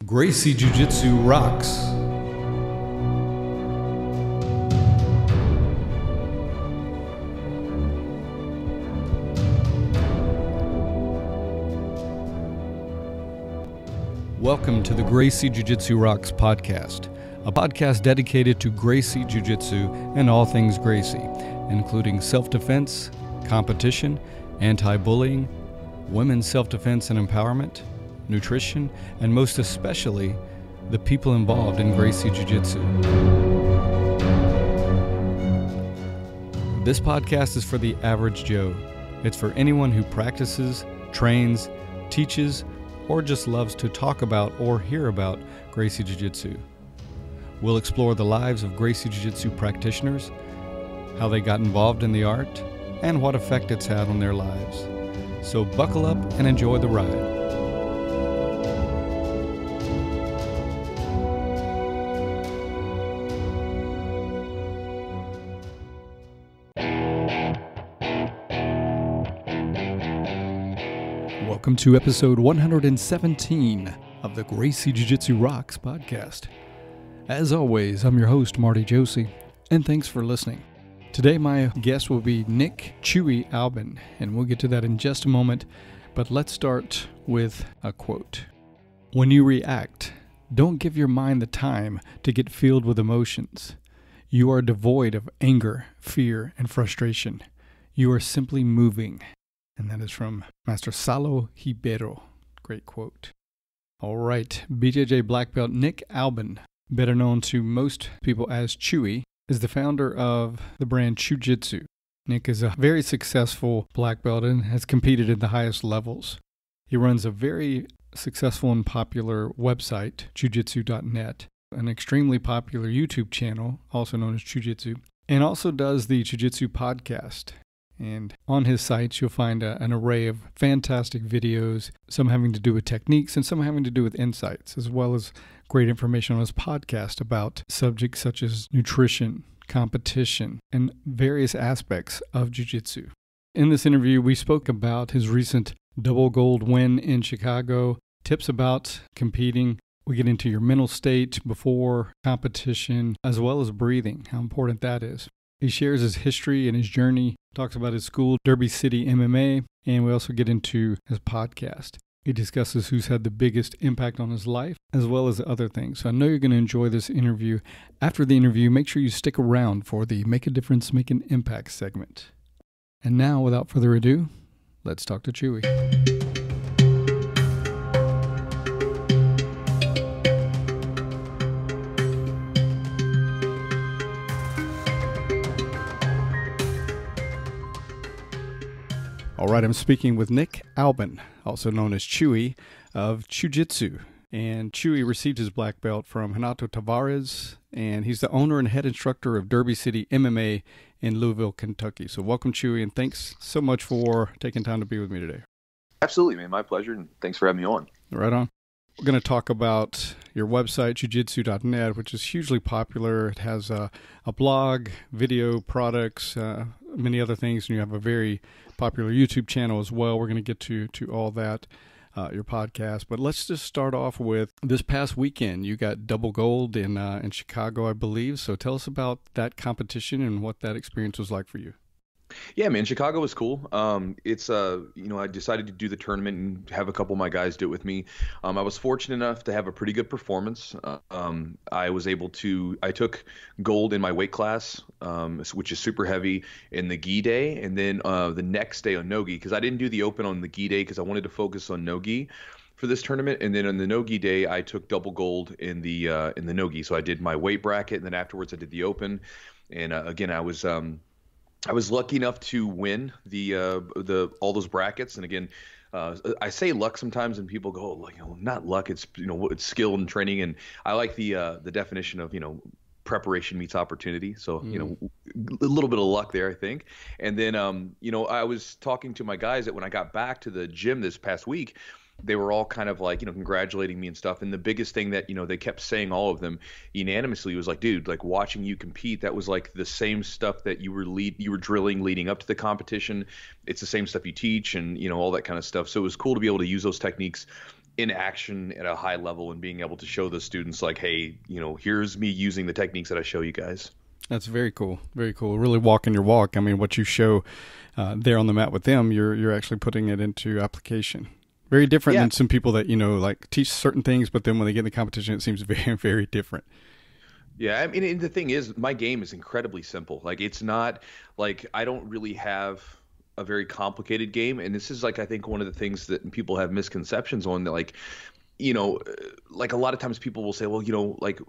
Gracie Jiu-Jitsu rocks. Welcome to the Gracie Jiu-Jitsu Rocks podcast, a podcast dedicated to Gracie Jiu-Jitsu and all things Gracie, including self-defense, competition, anti-bullying, women's self-defense and empowerment, nutrition, and most especially, the people involved in Gracie Jiu-Jitsu. This podcast is for the average Joe. It's for anyone who practices, trains, teaches, or just loves to talk about or hear about Gracie Jiu-Jitsu. We'll explore the lives of Gracie Jiu-Jitsu practitioners, how they got involved in the art, and what effect it's had on their lives. So buckle up and enjoy the ride. Welcome to episode 117 of the Gracie Jiu-Jitsu Rocks podcast. As always, I'm your host, Marty Josie, and thanks for listening. Today, my guest will be Nick Chewy Albin, and we'll get to that in just a moment, but let's start with a quote. When you react, don't give your mind the time to get filled with emotions. You are devoid of anger, fear, and frustration. You are simply moving. And that is from Master Salo Ribeiro. Great quote. All right, BJJ black belt Nick Albin, better known to most people as Chewy, is the founder of the brand Jiu-Jitsu. Nick is a very successful black belt and has competed at the highest levels. He runs a very successful and popular website, jujitsu.net, an extremely popular YouTube channel, also known as Jiu-Jitsu, and also does the Jiu-Jitsu podcast. And on his sites, you'll find an array of fantastic videos, some having to do with techniques and some having to do with insights, as well as great information on his podcast about subjects such as nutrition, competition, and various aspects of jiu-jitsu. In this interview, we spoke about his recent double gold win in Chicago, tips about competing. We get into your mental state before competition, as well as breathing, how important that is. He shares his history and his journey, talks about his school, Derby City MMA, and we also get into his podcast. He discusses who's had the biggest impact on his life, as well as other things. So I know you're going to enjoy this interview. After the interview, make sure you stick around for the Make a Difference, Make an Impact segment. And now, without further ado, let's talk to Chewy. All right, I'm speaking with Nick Albin, also known as Chewy, of Jiu-Jitsu. And Chewy received his black belt from Renato Tavares, and he's the owner and head instructor of Derby City MMA in Louisville, Kentucky. So welcome, Chewy, and thanks so much for taking time to be with me today. Absolutely, man. My pleasure, and thanks for having me on. Right on. We're going to talk about your website, jujitsu.net, which is hugely popular. It has a blog, video, products, many other things, and you have a very popular YouTube channel as well. We're going to get to all that, your podcast. But let's just start off with this past weekend. You got double gold in Chicago, I believe. So tell us about that competition and what that experience was like for you. Yeah, man, Chicago was cool. It's I decided to do the tournament and have a couple of my guys do it with me. I was fortunate enough to have a pretty good performance. I took gold in my weight class, which is super heavy, in the gi day, and then the next day on no gi, because I didn't do the open on the gi day because I wanted to focus on no gi for this tournament. And then on the no-gi day, I took double gold in the no-gi. So I did my weight bracket, and then afterwards I did the open. And again, I was lucky enough to win all those brackets. And again, I say luck sometimes, and people go, oh, not luck. It's it's skill and training. And I like the definition of preparation meets opportunity. So a little bit of luck there, I think. And then I was talking to my guys that when I got back to the gym this past week, they were all kind of like, congratulating me and stuff. And the biggest thing that, they kept saying, all of them unanimously, was like, dude, like watching you compete, that was like the same stuff that you were drilling leading up to the competition. It's the same stuff you teach and, all that kind of stuff. So it was cool to be able to use those techniques in action at a high level and being able to show the students like, hey, here's me using the techniques that I show you guys. That's very cool. Very cool. Really walking your walk. I mean, what you show there on the mat with them, you're actually putting it into application. Very different than some people that, like teach certain things, but then when they get in the competition, it seems very, very different. Yeah, I mean, and the thing is, my game is incredibly simple. Like, it's not like I don't really have a very complicated game, and this is like I think one of the things that people have misconceptions on. That like, like a lot of times people will say, well, like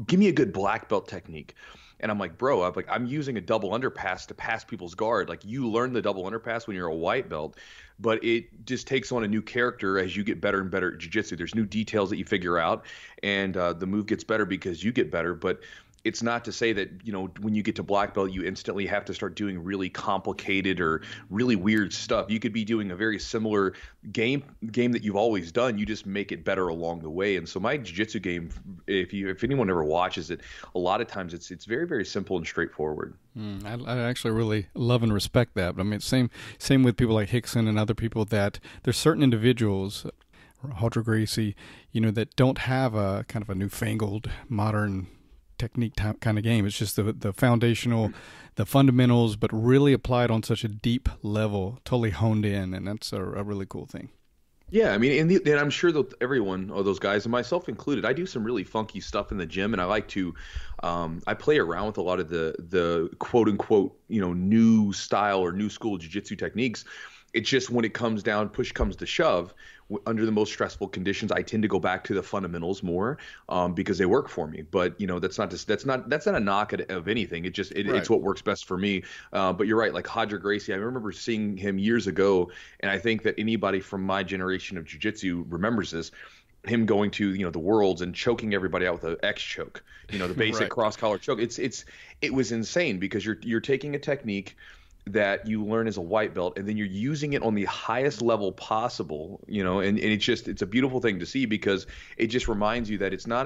give me a good black belt technique. And I'm like, bro, I'm using a double underpass to pass people's guard. Like, you learn the double underpass when you're a white belt, but it just takes on a new character as you get better and better at jiu-jitsu. There's new details that you figure out, and the move gets better because you get better. But it's not to say that, when you get to black belt, you instantly have to start doing really complicated or really weird stuff. You could be doing a very similar game that you've always done. You just make it better along the way. And so my jiu-jitsu game, if anyone ever watches it, a lot of times it's very, very simple and straightforward. I actually really love and respect that. But I mean, same with people like Hickson and other people, that there's certain individuals, Halter Gracie, that don't have a kind of a newfangled modern technique kind of game. It's just the foundational, the fundamentals, but really applied on such a deep level, totally honed in, and that's a really cool thing. Yeah, I mean, and I'm sure that everyone, or those guys, and myself included, I do some really funky stuff in the gym, and I like to, I play around with a lot of the quote unquote, new style or new school jiu-jitsu techniques. It's just when it comes down, push comes to shove, under the most stressful conditions, I tend to go back to the fundamentals more because they work for me. But that's not a knock of anything. It's what works best for me. But you're right, like Roger Gracie, I remember seeing him years ago, and I think that anybody from my generation of jiu-jitsu remembers this. Him going to the Worlds and choking everybody out with an X choke, the basic cross collar choke. It was insane because you're taking a technique that you learn as a white belt, and then you're using it on the highest level possible, and it's a beautiful thing to see, because it just reminds you that it's not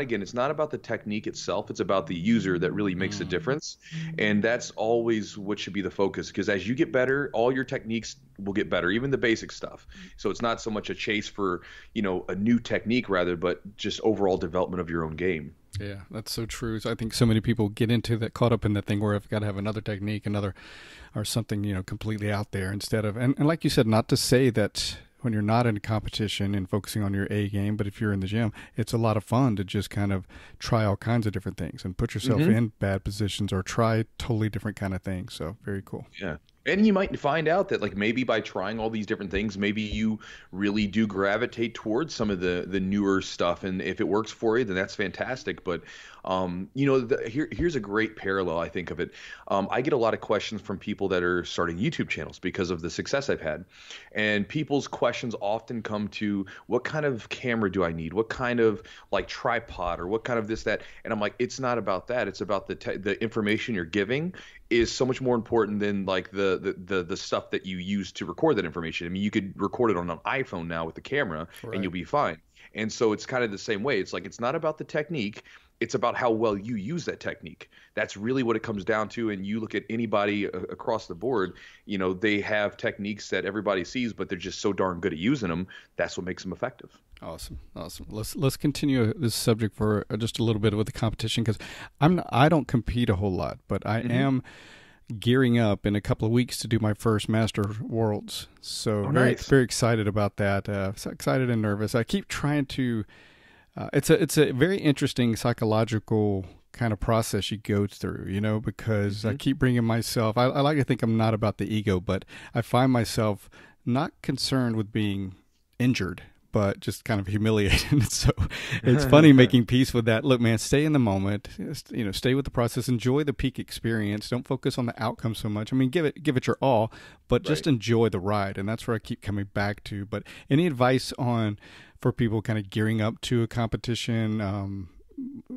about the technique itself, it's about the user that really makes the difference. And that's always what should be the focus, because as you get better, all your techniques will get better, even the basic stuff. So it's not so much a chase for, a new technique rather, but just overall development of your own game. Yeah, that's so true. So I think so many people get into that, caught up in that thing where I've got to have another technique, or something, completely out there, instead of, and like you said, not to say that when you're not in a competition and focusing on your A game, but if you're in the gym, it's a lot of fun to just kind of try all kinds of different things and put yourself in bad positions or try totally different kind of things. So very cool. Yeah. And you might find out that, like, maybe by trying all these different things, maybe you really do gravitate towards some of the newer stuff. And if it works for you, then that's fantastic. But, here's a great parallel, I think, of it. I get a lot of questions from people that are starting YouTube channels because of the success I've had. And people's questions often come to, what kind of camera do I need? What kind of, like, tripod, or what kind of this, that? And I'm like, it's not about that. It's about the information you're giving is so much more important than, like, the stuff that you use to record that information. I mean, you could record it on an iPhone now with the camera, and you'll be fine. And so it's kind of the same way. It's like, it's not about the technique. It's about how well you use that technique. That's really what it comes down to. And you look at anybody across the board, they have techniques that everybody sees, but they're just so darn good at using them. That's what makes them effective. Awesome. Let's continue this subject for just a little bit with the competition, because I don't compete a whole lot, but I am gearing up in a couple of weeks to do my first Master Worlds. So very excited about that. So excited and nervous. I keep trying to. It's a very interesting psychological kind of process you go through, because I keep bringing myself. I like to think I'm not about the ego, but I find myself not concerned with being injured, but just kind of humiliated. So it's funny making peace with that. Look, man, stay in the moment, stay with the process, enjoy the peak experience. Don't focus on the outcome so much. I mean, give it your all, but just enjoy the ride. And that's where I keep coming back to. But any advice for people kind of gearing up to a competition,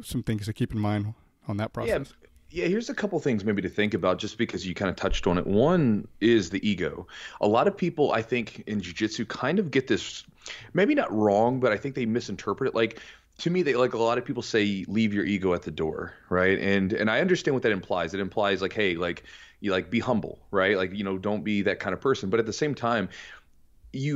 some things to keep in mind on that process? Yeah, here's a couple things maybe to think about, just because you kind of touched on it. One is the ego. A lot of people, I think, in jiu-jitsu kind of get this, maybe not wrong, but I think they misinterpret it. Like, to me, a lot of people say, leave your ego at the door, right? And I understand what that implies. It implies, like, hey, like, you, like, be humble, right? Like, don't be that kind of person. But at the same time,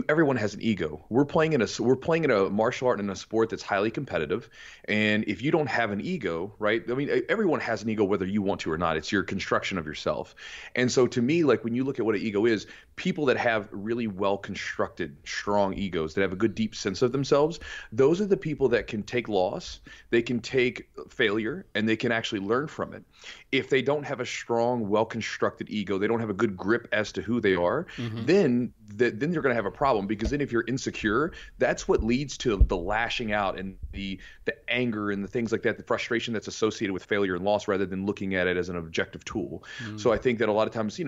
everyone has an ego. We're playing in a martial art and a sport that's highly competitive. And if you don't have an ego, right? I mean, everyone has an ego whether you want to or not. It's your construction of yourself. And so to me, like when you look at what an ego is, people that have really well constructed, strong egos that have a good deep sense of themselves, those are the people that can take loss, they can take failure, and they can actually learn from it. If they don't have a strong, well constructed ego, they don't have a good grip as to who they are, then you're going to have a problem, because then if you're insecure, that's what leads to the lashing out and the anger and the things like that, the frustration that's associated with failure and loss, rather than looking at it as an objective tool. So I think that a lot of times,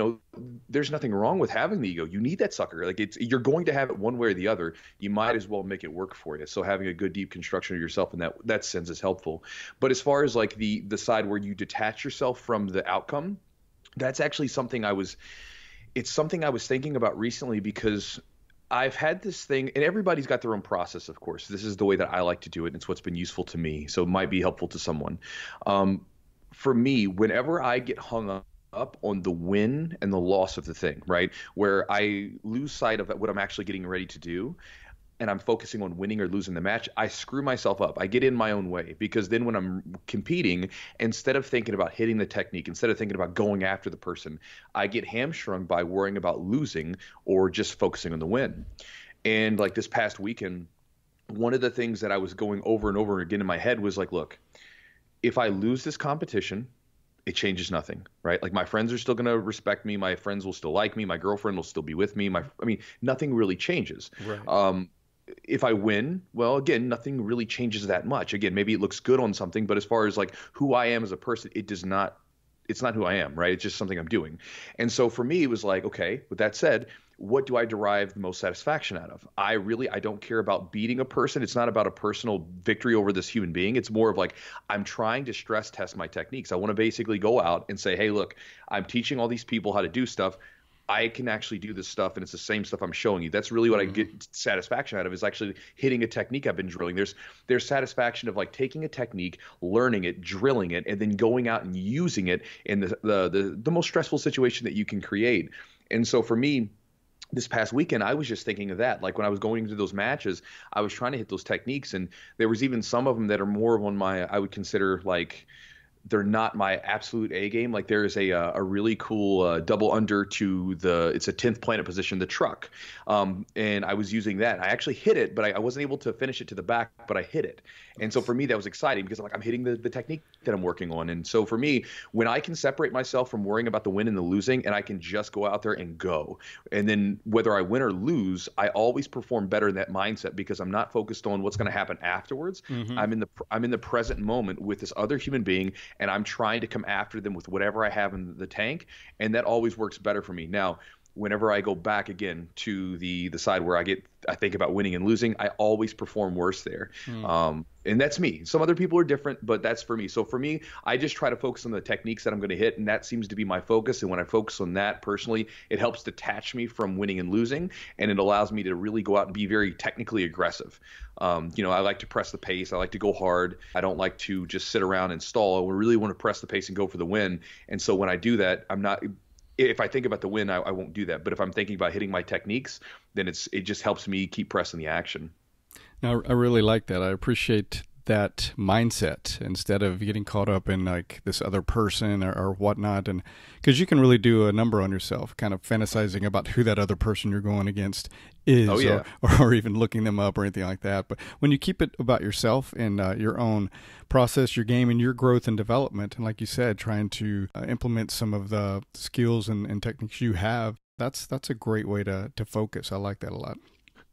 there's nothing wrong with having the ego. You need that sucker. Like you're going to have it one way or the other. You might as well make it work for you. So having a good deep construction of yourself in that sense is helpful. But as far as like the side where you detach yourself from the outcome, that's actually something it's something I was thinking about recently, because I've had this thing, and everybody's got their own process, of course. This is the way that I like to do it, and it's what's been useful to me, so it might be helpful to someone. For me, whenever I get hung up on the win and the loss of the thing, right, where I lose sight of what I'm actually getting ready to do, and I'm focusing on winning or losing the match, I screw myself up. I get in my own way, because then when I'm competing, instead of thinking about hitting the technique, instead of thinking about going after the person, I get hamstrung by worrying about losing or just focusing on the win. And like this past weekend, one of the things that I was going over and over again in my head was like, look, if I lose this competition, it changes nothing, right? Like my friends are still going to respect me. My friends will still like me. My girlfriend will still be with me. Nothing really changes. Right. If I win, well, again, nothing really changes that much. Again, maybe it looks good on something, but as far as like who I am as a person, it's not who I am, right? It's just something I'm doing. And so for me, it was like, okay, with that said, what do I derive the most satisfaction out of? I don't care about beating a person. It's not about a personal victory over this human being. It's more of like, I'm trying to stress test my techniques. I want to basically go out and say, hey, look, I'm teaching all these people how to do stuff. I can actually do this stuff, and it's the same stuff I'm showing you. That's really what I get satisfaction out of, is actually hitting a technique I've been drilling. There's satisfaction of like taking a technique, learning it, drilling it, and then going out and using it in the most stressful situation that you can create. And so for me, this past weekend, I was just thinking of that. Like when I was going into those matches, I was trying to hit those techniques, and there was even some of them that are more on I would consider like, they're not my absolute A game. Like there is a really cool double under to it's a 10th planet position, the truck. And I was using that. I actually hit it, but I wasn't able to finish it to the back, but I hit it. And so for me, that was exciting, because I'm hitting the technique that I'm working on. And so for me, when I can separate myself from worrying about the win and the losing, and I can just go out there and go, and then whether I win or lose, I always perform better in that mindset, because I'm not focused on what's going to happen afterwards. I'm in the present moment with this other human being, and I'm trying to come after them with whatever I have in the tank, and that always works better for me. Now, whenever I go back again to the side where I think about winning and losing, I always perform worse there. And that's me. Some other people are different, but that's for me. So for me, I just try to focus on the techniques that I'm going to hit, and that seems to be my focus. And when I focus on that personally, it helps detach me from winning and losing, and it allows me to really go out and be very technically aggressive. I like to press the pace. I like to go hard. I don't like to just sit around and stall. I really want to press the pace and go for the win. And so when I do that, if I think about the win, I won't do that. But if I'm thinking about hitting my techniques, then it just helps me keep pressing the action. Now, I really like that. I appreciate that mindset, instead of getting caught up in like this other person or whatnot. And because you can really do a number on yourself, kind of fantasizing about who that other person you're going against is, or even looking them up or anything like that. But when you keep it about yourself and your own process, your game, and your growth and development, and like you said, trying to implement some of the skills and techniques you have, that's a great way to focus. I like that a lot.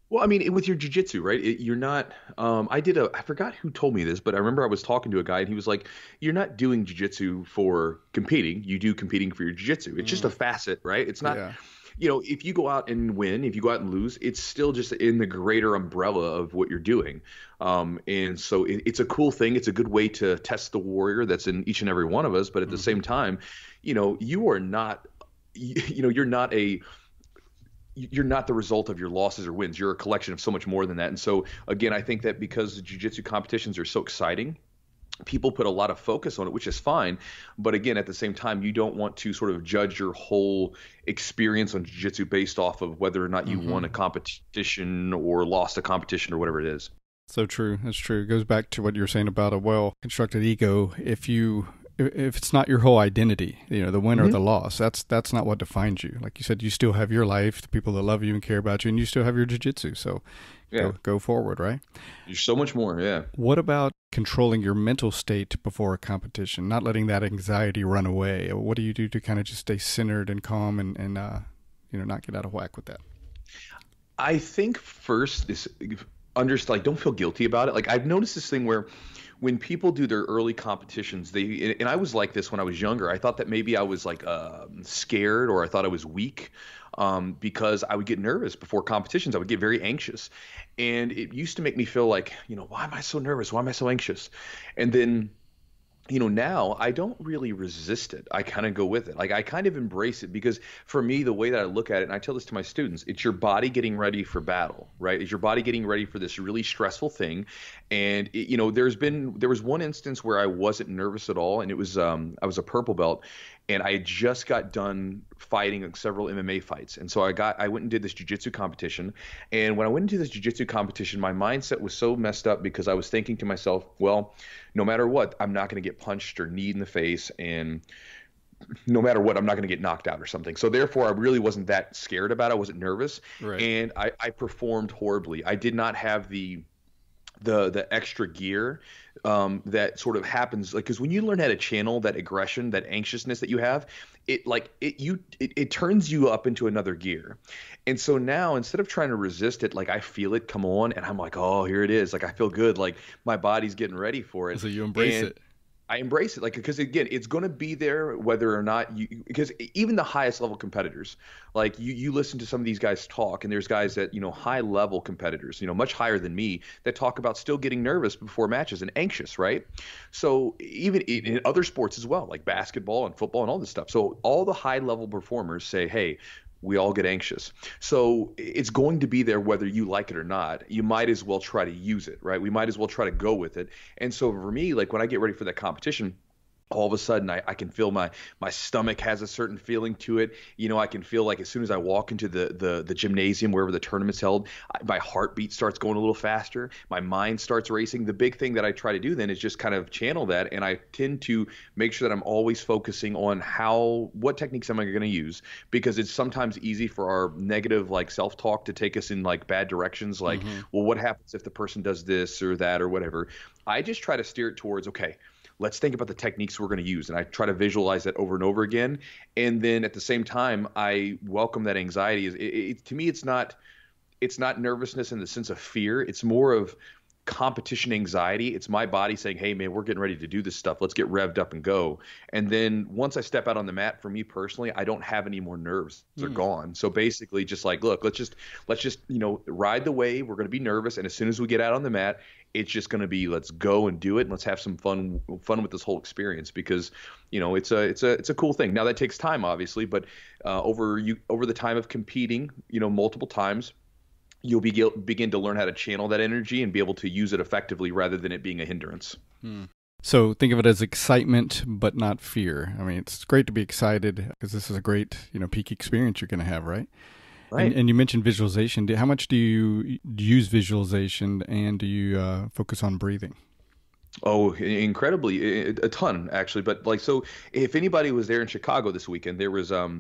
Well, I mean, with your jiu-jitsu, right? You're not. I forgot who told me this, but I remember I was talking to a guy, and he was like, "You're not doing jiu-jitsu for competing. You do competing for your jiu-jitsu. It's just a facet, right? It's not." Yeah. If you go out and win, if you go out and lose, it's still just in the greater umbrella of what you're doing. And so it's a cool thing. It's a good way to test the warrior that's in each and every one of us. But at the same time, you are not. You're not the result of your losses or wins. You're a collection of so much more than that. And so, again, I think that because the jiu-jitsu competitions are so exciting, people put a lot of focus on it, which is fine. But again, at the same time, you don't want to sort of judge your whole experience on jiu-jitsu based off of whether or not you won a competition or lost a competition or whatever it is. So true. That's true. It goes back to what you were saying about a well-constructed ego. If it's not your whole identity, the win or the loss, that's not what defines you. Like you said, you still have your life, the people that love you and care about you, and you still have your jiu-jitsu. So go forward, right? You're so much more, yeah. What about controlling your mental state before a competition, not letting that anxiety run away? What do you do to kind of just stay centered and calm and not get out of whack with that? I think first is don't feel guilty about it. Like I've noticed this thing where when people do their early competitions, and I was like this when I was younger. I thought that maybe I was like scared, or I thought I was weak, because I would get nervous before competitions. I would get very anxious, and it used to make me feel like, why am I so nervous? Why am I so anxious? And then, now I don't really resist it. I kind of go with it. Like I kind of embrace it, because for me, the way that I look at it, and I tell this to my students, it's your body getting ready for battle, right? It's your body getting ready for this really stressful thing. And there was one instance where I wasn't nervous at all, and it was I was a purple belt, and I had just got done fighting several MMA fights. And so I went and did this jiu-jitsu competition. And when I went into this jiu-jitsu competition, my mindset was so messed up, because I was thinking to myself, well, no matter what, I'm not going to get punched or kneed in the face, and no matter what, I'm not going to get knocked out or something. So therefore, I really wasn't that scared about it. I wasn't nervous. Right. And I performed horribly. I did not have the extra gear that sort of happens, like, because when you learn how to channel that aggression, that anxiousness that you have, it turns you up into another gear. And so now, instead of trying to resist it, like I feel it come on, and I'm like, oh, here it is. Like I feel good. Like my body's getting ready for it. So you embrace it. I embrace it, like, because again, it's going to be there whether or not because even the highest level competitors, like you listen to some of these guys talk, and there's guys that, high level competitors, much higher than me, that talk about still getting nervous before matches and anxious, right? So even in other sports as well, like basketball and football and all this stuff. So all the high level performers say, hey, we all get anxious. So it's going to be there whether you like it or not. You might as well try to use it, right? We might as well try to go with it. And so for me, like when I get ready for that competition, all of a sudden I can feel my stomach has a certain feeling to it. I can feel like as soon as I walk into the gymnasium, wherever the tournament's held, my heartbeat starts going a little faster. My mind starts racing. The big thing that I try to do then is just kind of channel that. And I tend to make sure that I'm always focusing on what techniques am I going to use, because it's sometimes easy for our negative, like, self-talk to take us in like bad directions. Like, well, what happens if the person does this or that or whatever? I just try to steer it towards, okay, let's think about the techniques we're going to use. And I try to visualize that over and over again. And then at the same time, I welcome that anxiety. To me, it's not nervousness in the sense of fear. It's more of competition anxiety. It's my body saying, hey, man, we're getting ready to do this stuff. Let's get revved up and go. And then once I step out on the mat, for me personally, I don't have any more nerves. They're gone. So basically just like, look, let's just ride the wave. We're going to be nervous. And as soon as we get out on the mat, it's just going to be, let's go and do it, and let's have some fun with this whole experience, because it's a cool thing. Now that takes time, obviously, but over the time of competing, multiple times, you'll begin to learn how to channel that energy and be able to use it effectively rather than it being a hindrance. So think of it as excitement, but not fear. I mean, it's great to be excited because this is a great peak experience you're going to have, right? Right. And you mentioned visualization. How much do you use visualization, and do you focus on breathing? Oh, incredibly, a ton actually. But like, so if anybody was there in Chicago this weekend, there was a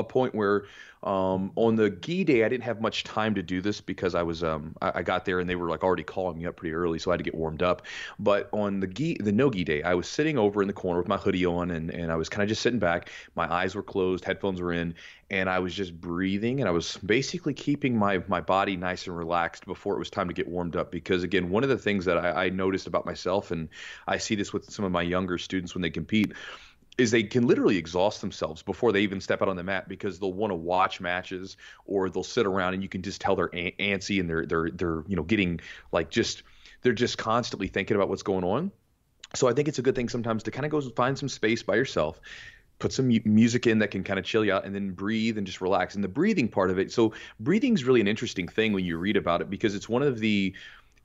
point where on the gi day, I didn't have much time to do this because I got there and they were like already calling me up pretty early, so I had to get warmed up. But on the no gi day, I was sitting over in the corner with my hoodie on, and I was kind of just sitting back. My eyes were closed, headphones were in, and I was just breathing, and I was basically keeping my body nice and relaxed before it was time to get warmed up. Because again, one of the things that I noticed about myself, and I see this with some of my younger students when they compete, is they can literally exhaust themselves before they even step out on the mat, because they'll want to watch matches, or they'll sit around and you can just tell they're antsy, and they're getting like they're just constantly thinking about what's going on. So I think it's a good thing sometimes to kind of go find some space by yourself, put some music in that can kind of chill you out, and then breathe and just relax. And the breathing part of it, so breathing is really an interesting thing when you read about it, because it's one of the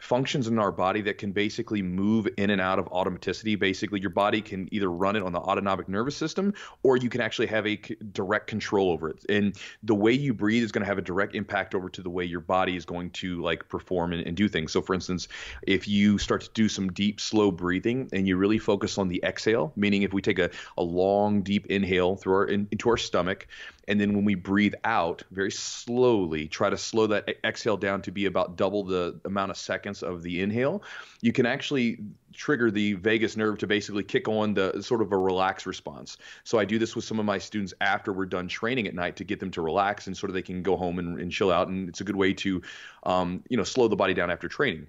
functions in our body that can basically move in and out of automaticity. Basically, your body can either run it on the autonomic nervous system, or you can actually have a direct control over it. And the way you breathe is going to have a direct impact over to the way your body is going to like perform and do things. So for instance, if you start to do some deep, slow breathing and you really focus on the exhale, meaning if we take a long, deep inhale through into our stomach, and then when we breathe out very slowly, try to slow that exhale down to be about double the amount of seconds of the inhale, you can actually trigger the vagus nerve to basically kick on the sort of a relaxed response. So I do this with some of my students after we're done training at night to get them to relax and sort of they can go home and chill out. And it's a good way to, slow the body down after training.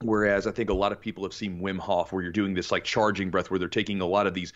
Whereas I think a lot of people have seen Wim Hof, where you're doing this like charging breath, where they're taking a lot of these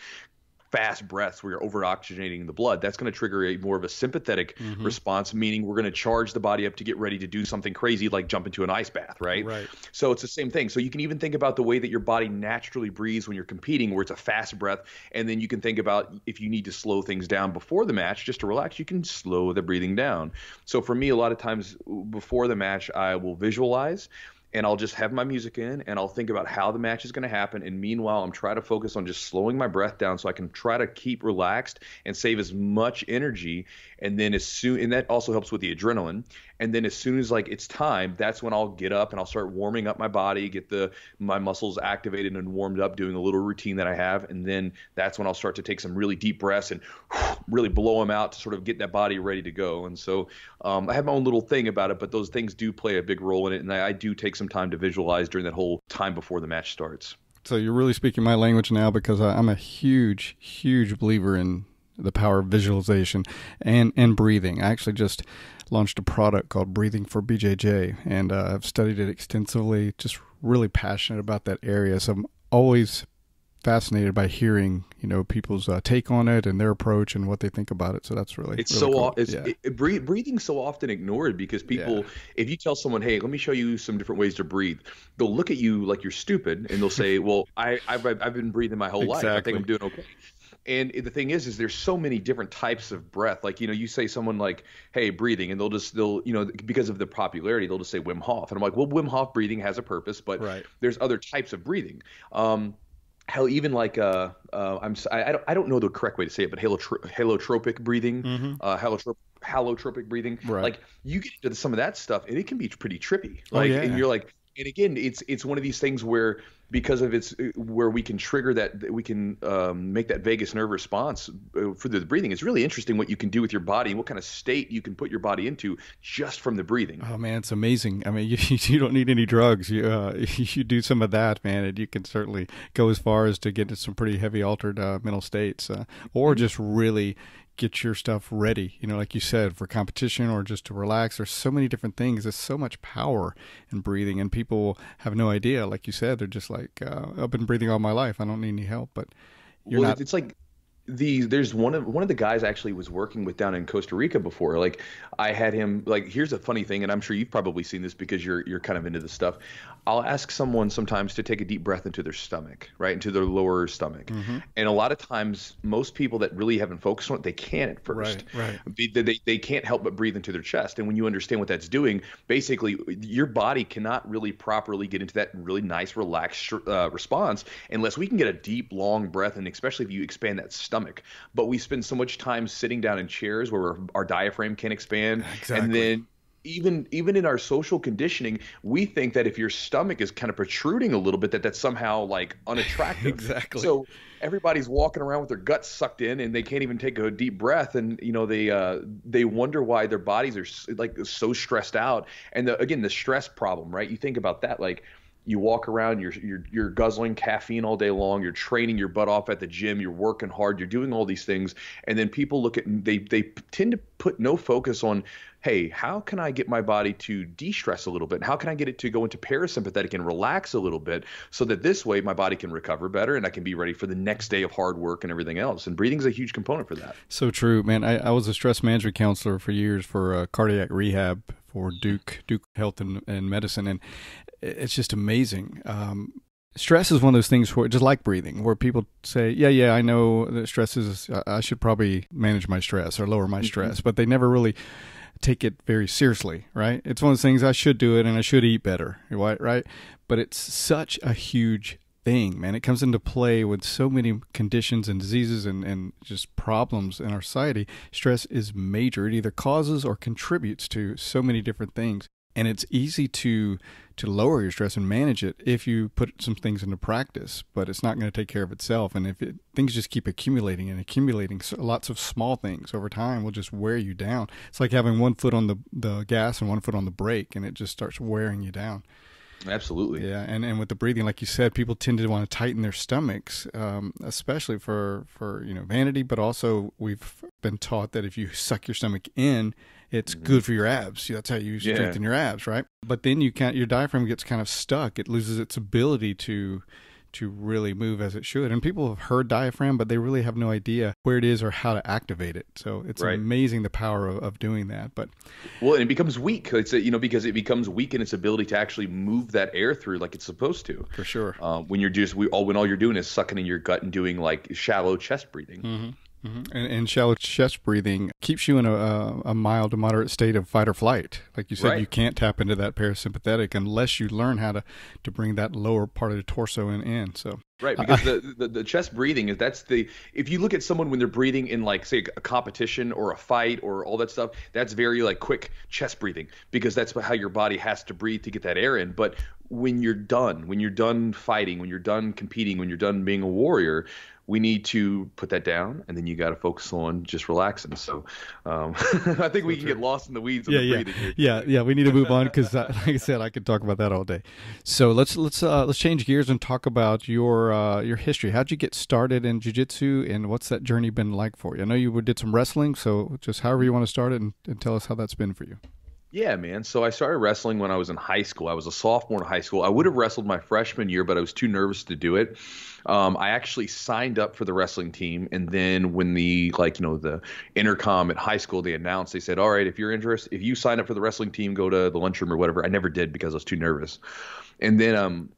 fast breaths where you're over-oxygenating the blood. That's going to trigger a more of a sympathetic response, meaning we're going to charge the body up to get ready to do something crazy like jump into an ice bath, right? So it's the same thing. So you can even think about the way that your body naturally breathes when you're competing, where it's a fast breath, and then you can think about if you need to slow things down before the match just to relax, you can slow the breathing down. So for me, a lot of times before the match, I will visualize, and I'll just have my music in and I'll think about how the match is going to happen. And meanwhile, I'm trying to focus on just slowing my breath down so I can try to keep relaxed and save as much energy. And then and that also helps with the adrenaline. And then as soon as like it's time, that's when I'll get up and I'll start warming up my body, get my muscles activated and warmed up, doing a little routine that I have. And then that's when I'll start to take some really deep breaths and really blow them out to sort of get that body ready to go. And so I have my own little thing about it, but those things do play a big role in it. And I do take some time to visualize during that whole time before the match starts. So you're really speaking my language now, because I'm a huge, huge believer in the power of visualization and breathing. I actually just launched a product called Breathing for BJJ, and I've studied it extensively, just really passionate about that area. So I'm always fascinated by hearing, people's take on it and their approach and what they think about it. So that's really, it's really so cool. Breathing's so often ignored because people, if you tell someone, hey, let me show you some different ways to breathe, they'll look at you like you're stupid and they'll say, well, I've been breathing my whole life. I think I'm doing okay. And the thing is there's so many different types of breath. Like, you say someone like, hey, breathing, and they'll because of the popularity, they'll just say Wim Hof. And I'm like, well, Wim Hof breathing has a purpose, but there's other types of breathing. Hell, even like I don't know the correct way to say it, but holotropic breathing, holotropic breathing. Like you get into some of that stuff, and it can be pretty trippy. And you're like, and again, it's one of these things where because of where we can trigger that, we can make that vagus nerve response for the breathing. It's really interesting what you can do with your body and what kind of state you can put your body into just from the breathing. Oh man, it's amazing. I mean, you don't need any drugs. You do some of that, man, and you can certainly go as far as to get into some pretty heavy altered mental states, or just really get your stuff ready, like you said, for competition or just to relax. There's so many different things. There's so much power in breathing, and people have no idea. Like you said, they're just like, I've been breathing all my life. I don't need any help. But it's like there's one of the guys I actually was working with down in Costa Rica before. Like I had him, like, here's a funny thing, and I'm sure you've probably seen this because you're kind of into this stuff. I'll ask someone sometimes to take a deep breath into their stomach, right, into their lower stomach. And a lot of times, most people that really haven't focused on it, they can't at first. They can't help but breathe into their chest. And when you understand what that's doing, basically your body cannot really properly get into that really nice, relaxed response unless we can get a deep, long breath, and especially if you expand that stomach. But we spend so much time sitting down in chairs where our diaphragm can't expand. And then even in our social conditioning, we think that if your stomach is kind of protruding a little bit, that's somehow like unattractive. So everybody's walking around with their guts sucked in and they can't even take a deep breath. And, they wonder why their bodies are like so stressed out. And again, the stress problem, right? You think about that, like, you walk around, you're guzzling caffeine all day long, you're training your butt off at the gym, you're working hard, you're doing all these things, and then people look at, they tend to put no focus on, hey, how can I get my body to de-stress a little bit? How can I get it to go into parasympathetic and relax a little bit so that this way my body can recover better and I can be ready for the next day of hard work and everything else? And breathing is a huge component for that. So true, man. I was a stress management counselor for years for cardiac rehab for Duke Health and Medicine, and it's just amazing. Stress is one of those things where, just like breathing, where people say, yeah, I know that stress is, I should probably manage my stress or lower my stress, but they never really take it very seriously, right? It's one of those things, I should do it and I should eat better, right? But it's such a huge thing, man. It comes into play with so many conditions and diseases and just problems in our society. Stress is major. It either causes or contributes to so many different things. And it's easy to lower your stress and manage it if you put some things into practice, but it's not going to take care of itself. And if things just keep accumulating and accumulating, so lots of small things over time will just wear you down. It's like having one foot on the gas and one foot on the brake, and it just starts wearing you down. Absolutely. Yeah, and with the breathing, like you said, people tend to want to tighten their stomachs, especially for vanity, but also we've been taught that if you suck your stomach in, it's good for your abs. That's how you strengthen your abs, right? But then your diaphragm gets kind of stuck. It loses its ability to really move as it should. And people have heard diaphragm, but they really have no idea where it is or how to activate it. So it's amazing the power of doing that. But and it becomes weak. It's because it becomes weak in its ability to actually move that air through like it's supposed to. For sure. When all you're doing is sucking in your gut and doing like shallow chest breathing. Mm-hmm. Mm-hmm. And shallow chest breathing keeps you in a mild to moderate state of fight or flight. Like you said, you can't tap into that parasympathetic unless you learn how to bring that lower part of the torso in. So right, because the chest breathing if you look at someone when they're breathing in like say a competition or a fight or all that stuff, that's very like quick chest breathing because that's how your body has to breathe to get that air in. But when you're done fighting, when you're done competing, when you're done being a warrior, we need to put that down, and then you got to focus on just relaxing. So I think we can get lost in the weeds of the breathing here. Yeah. We need to move on because, like I said, I could talk about that all day. So let's change gears and talk about your history. How'd you get started in jiu-jitsu, and what's that journey been like for you? I know you did some wrestling, so just however you want to start it and tell us how that's been for you. Yeah, man. So I started wrestling when I was in high school. I was a sophomore in high school. I would have wrestled my freshman year, but I was too nervous to do it. I actually signed up for the wrestling team, and then when the intercom at high school, they announced, they said, all right, if you're interested, if you sign up for the wrestling team, go to the lunchroom or whatever. I never did because I was too nervous. And then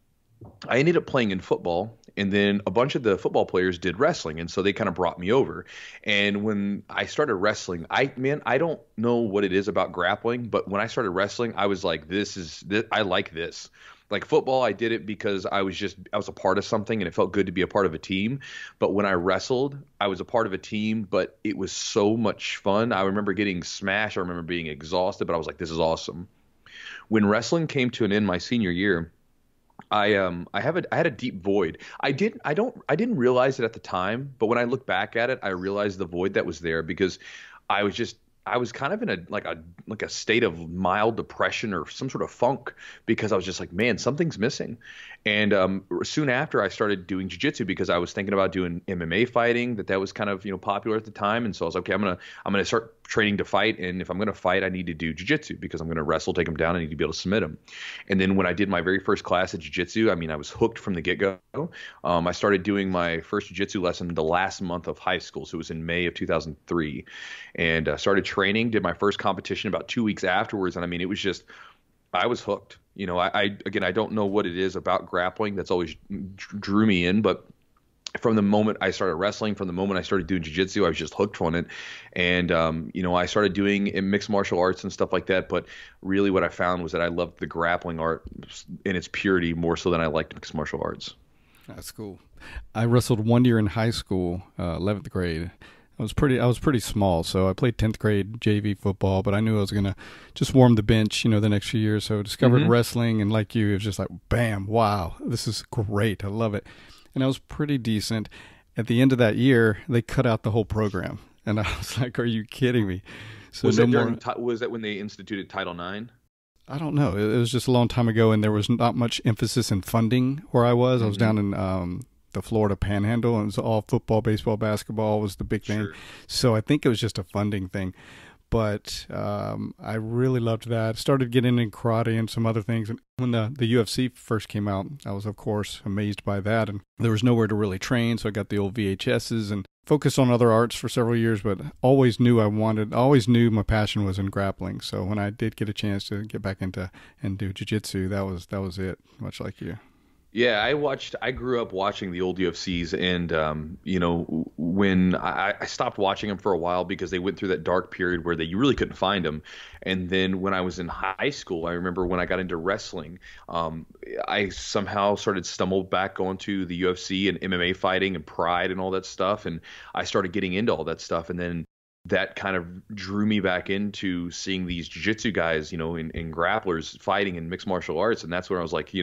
I ended up playing in football, and then a bunch of the football players did wrestling, and so they kind of brought me over. And when I started wrestling, I don't know what it is about grappling, but when I started wrestling, I was like, I like this. Like football, I did it because I was a part of something, and it felt good to be a part of a team. But when I wrestled, I was a part of a team, but it was so much fun. I remember getting smashed. I remember being exhausted, but I was like, this is awesome. When wrestling came to an end my senior year, I had a deep void. I didn't realize it at the time, but when I look back at it, I realized the void that was there because I was kind of in a state of mild depression or some sort of funk because I was just like, man, something's missing. And soon after, I started doing jiu-jitsu because I was thinking about doing MMA fighting. That was kind of popular at the time, and so I was like, okay, I'm gonna start training to fight, and if I'm gonna fight, I need to do jiu-jitsu because I'm gonna wrestle, take them down, I need to be able to submit them. And then when I did my very first class at jiu-jitsu, I was hooked from the get-go. I started doing my first jiu-jitsu lesson the last month of high school, so it was in May of 2003, and started training. Did my first competition about 2 weeks afterwards, and it was just, I was hooked. I don't know what it is about grappling that's always drew me in, but from the moment I started wrestling, from the moment I started doing jiu-jitsu, I was just hooked on it. And, I started doing mixed martial arts and stuff like that. But really what I found was that I loved the grappling art in its purity more so than I liked mixed martial arts. That's cool. I wrestled 1 year in high school, 11th grade. I was pretty small, so I played 10th grade JV football, but I knew I was going to just warm the bench, the next few years. So I discovered wrestling, and like you, it was just like, bam, wow, this is great. I love it. And I was pretty decent. At the end of that year, they cut out the whole program, and I was like, are you kidding me? So was that when they instituted Title IX? I don't know. It was just a long time ago, and there was not much emphasis in funding where I was. I was down in the Florida Panhandle, and it was all football, baseball, basketball was the big thing. So I think it was just a funding thing. But I really loved that. Started getting in karate and some other things. And when the UFC first came out, I was, of course, amazed by that. And there was nowhere to really train, so I got the old VHSs and focused on other arts for several years, but always knew my passion was in grappling. So when I did get a chance to get back into and do jiu-jitsu, that was it, much like you. Yeah, I grew up watching the old UFCs, and when I stopped watching them for a while because they went through that dark period where you really couldn't find them. And then when I was in high school, I remember when I got into wrestling, I somehow stumbled back onto the UFC and MMA fighting and Pride and all that stuff, and I started getting into all that stuff, and then that kind of drew me back into seeing these jiu-jitsu guys, and grapplers fighting in mixed martial arts. And that's when I was like,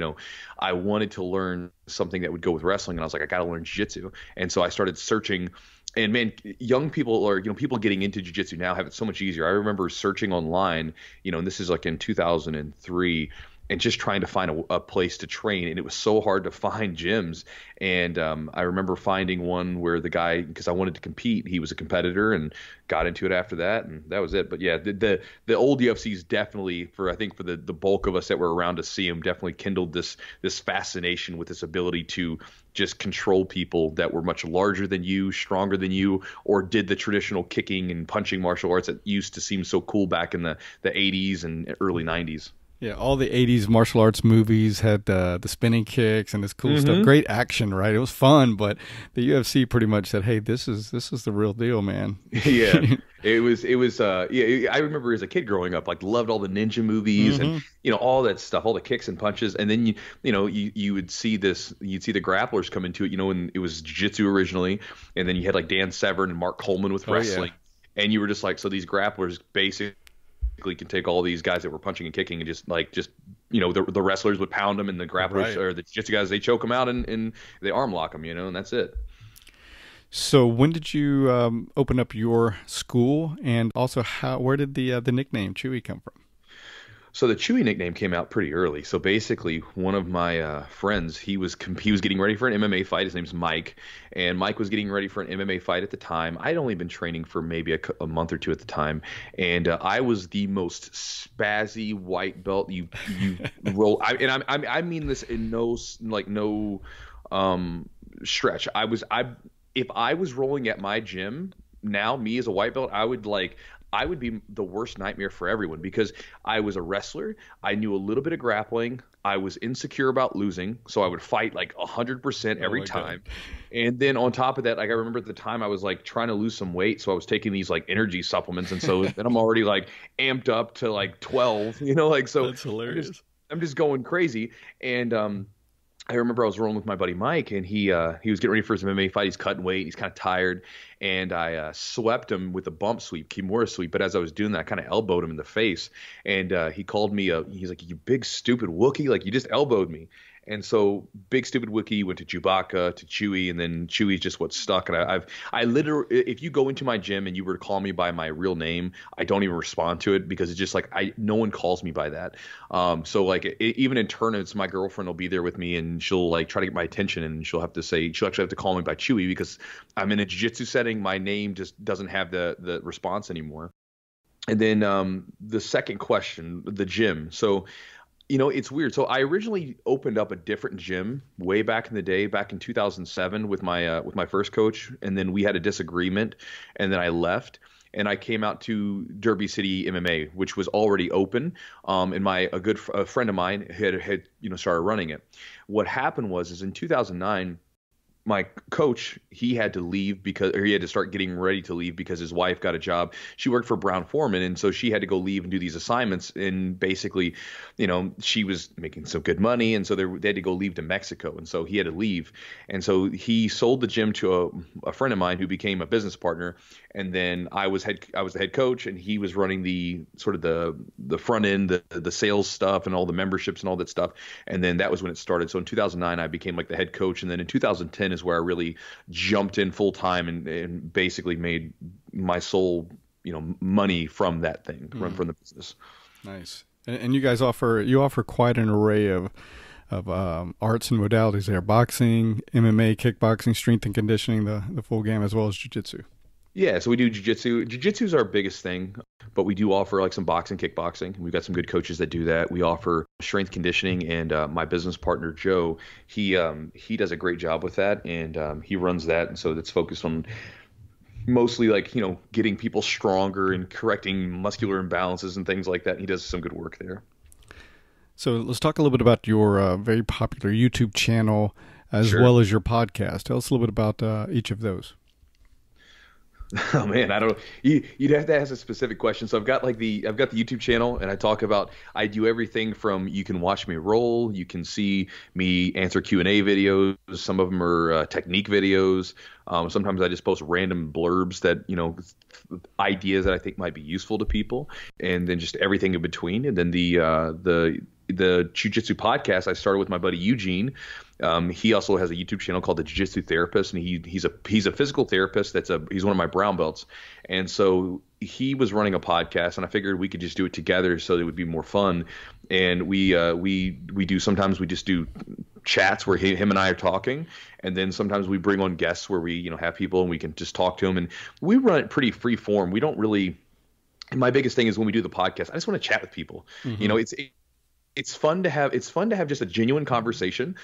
I wanted to learn something that would go with wrestling. And I was like, I got to learn jiu-jitsu. And so I started searching. And man, young people, or people getting into jiu-jitsu now have it so much easier. I remember searching online, and this is like in 2003, and just trying to find a place to train. And it was so hard to find gyms. And I remember finding one where the guy, because I wanted to compete, he was a competitor, and got into it after that, and that was it. But yeah, the old UFCs definitely, I think for the bulk of us that were around to see him, definitely kindled this fascination with this ability to just control people that were much larger than you, stronger than you, or did the traditional kicking and punching martial arts that used to seem so cool back in the 80s and early 90s. Yeah, all the 80s martial arts movies had the spinning kicks and this cool stuff. Great action, right? It was fun, but the UFC pretty much said, "Hey, this is the real deal, man." Yeah. It was yeah, I remember as a kid growing up, like loved all the ninja movies and all that stuff, all the kicks and punches. And then you would see you'd see the grapplers come into it, and it was jiu-jitsu originally, and then you had like Dan Severn and Mark Coleman with wrestling. Yeah. And you were just like, so these grapplers basically can take all these guys that were punching and kicking and just the wrestlers would pound them, and the grapplers or the jiu-jitsu guys, they choke them out and they arm lock them, and that's it. So when did you open up your school, and also where did the nickname Chewy come from? So the Chewy nickname came out pretty early. So basically, one of my friends, he was getting ready for an MMA fight. His name's Mike, and Mike was getting ready for an MMA fight at the time. I'd only been training for maybe a month or two at the time, and I was the most spazzy white belt you roll. I mean this in no stretch. If I was rolling at my gym now, me as a white belt, I would be the worst nightmare for everyone, because I was a wrestler. I knew a little bit of grappling. I was insecure about losing, so I would fight like 100% every time. God. And then on top of that, like I remember at the time I was like trying to lose some weight, so I was taking these like energy supplements, and so then I'm already like amped up to like 12, so that's hilarious. I'm just going crazy. And I remember I was rolling with my buddy Mike, and he was getting ready for his MMA fight. He's cutting weight. He's kind of tired, and I swept him with a bump sweep, Kimura sweep. But as I was doing that, I kind of elbowed him in the face, and he called me he's like, "You big stupid Wookiee! Like, you just elbowed me." And so big stupid Wookiee went to Chewbacca to Chewy, and then Chewy's just what stuck. And I literally, if you go into my gym and you were to call me by my real name, I don't even respond to it, because it's just like no one calls me by that. So like even in tournaments, my girlfriend will be there with me, and she'll like try to get my attention, and she'll actually have to call me by Chewy, because I'm in a jiu-jitsu setting. My name just doesn't have the response anymore. And then the second question, the gym. So it's weird. So I originally opened up a different gym way back in the day, back in 2007 with my first coach. And then we had a disagreement, and then I left, and I came out to Derby City MMA, which was already open. And a good friend of mine had started running it. What happened is in 2009, my coach, he had to leave he had to start getting ready to leave because his wife got a job. She worked for Brown Foreman, and so she had to go leave and do these assignments. And basically, she was making some good money, and so they had to go leave to Mexico, and so he had to leave. And so he sold the gym to a friend of mine who became a business partner. And then I was the head coach, and he was running the sort of the front end, the sales stuff, and all the memberships and all that stuff. And then that was when it started. So in 2009, I became like the head coach, and then in 2010 is where I really jumped in full time and basically made my sole money from that thing, from the business. Nice. And you guys offer quite an array of arts and modalities there: boxing, MMA, kickboxing, strength and conditioning, the full game, as well as jiu-jitsu. Yeah, so we do jiu-jitsu. Jiu-jitsu is our biggest thing, but we do offer like some boxing, kickboxing. We've got some good coaches that do that. We offer strength conditioning, and my business partner Joe, he does a great job with that, and he runs that, and so that's focused on mostly like getting people stronger and correcting muscular imbalances and things like that. And he does some good work there. So let's talk a little bit about your very popular YouTube channel as Sure. well as your podcast. Tell us a little bit about each of those. Oh man, I don't. You'd have to ask a specific question. So I've got the YouTube channel, and I do everything from you can watch me roll, you can see me answer Q&A videos. Some of them are technique videos. Sometimes I just post random blurbs that ideas that I think might be useful to people, and then just everything in between. And then the Jiu-Jitsu podcast I started with my buddy Eugene. He also has a YouTube channel called the Jiu-Jitsu Therapist, and he's a physical therapist. He's one of my brown belts, and so he was running a podcast, and I figured we could just do it together so it would be more fun. And we sometimes we just do chats where him and I are talking, and then sometimes we bring on guests where we have people and we can just talk to them, and we run it pretty free form. We don't really. My biggest thing is when we do the podcast, I just want to chat with people. Mm-hmm. It's fun to have just a genuine conversation